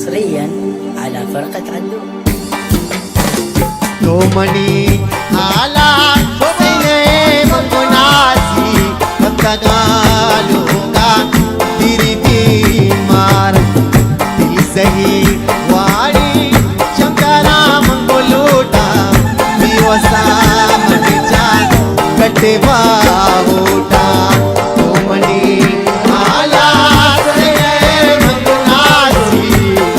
حصريا على فرقة عدو. دومني على سيني مناسي بتغالوغا ديري دي مار دل سهي واري شمكارا منغولوटा بيوسا مجا कटे बावोटा दोमनी आला से मंगनासी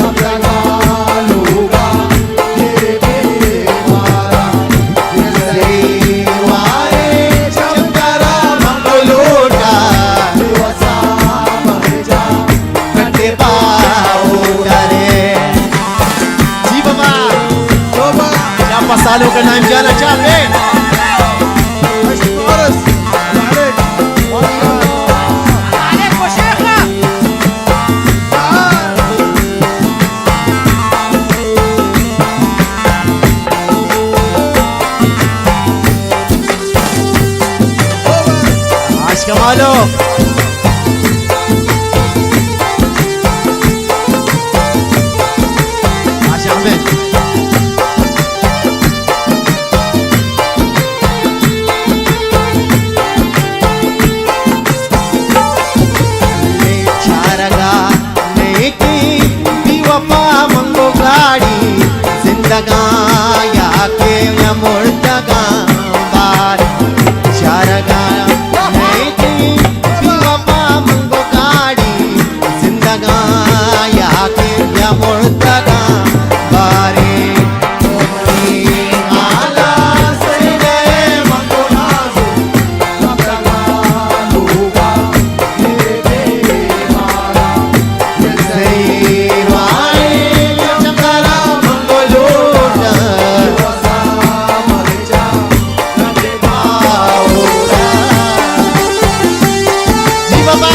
बतगालूगा ये बेवारा से वारे चमकारा मंगलोटा वसा मजा कटे बावोटा रे जी बाबा क्या पसालों का नाम जाना चाहते कमालो आशा में चारगा नेकी दीवापा मंगो गाड़ी जिंदगा या के या मुर्तगा बार चारगा मुर्तगा बारे आला सैने मंगोनाज़ो बतगालूगा ये बेवारा सैवारे चमकारा मंगोलोटा वसा मजा कटे बावोटा जी बाबा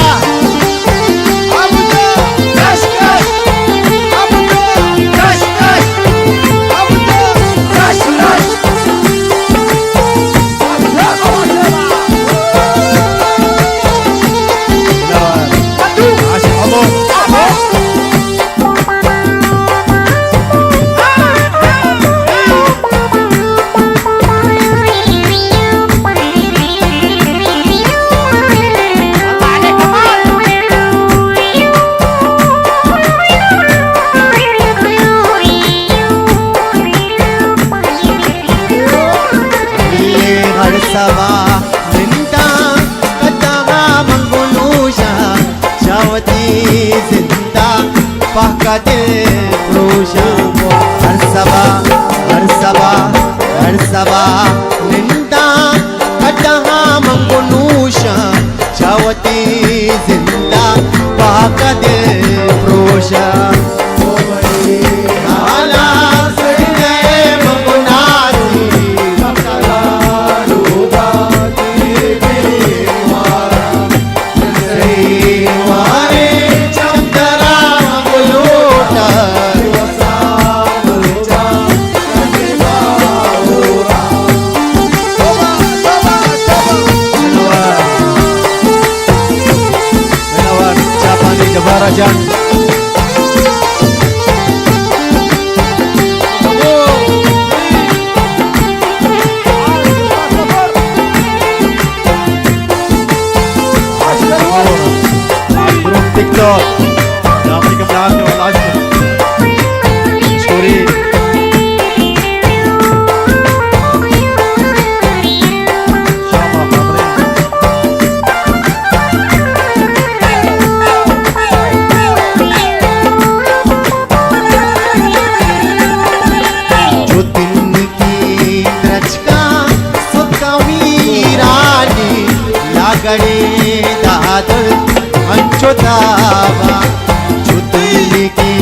सवा जिंदा कदमा मंगोलूशा शावती जिंदा पक्का दिल रोशा हर सवा जिंदा कदमा मंगोलूशा शावती जिंदा पक्का दिल रोशा Rajan TikTok yang dikembangkan oleh Ashton Story गड़े दादर अंचो दावा चुतली की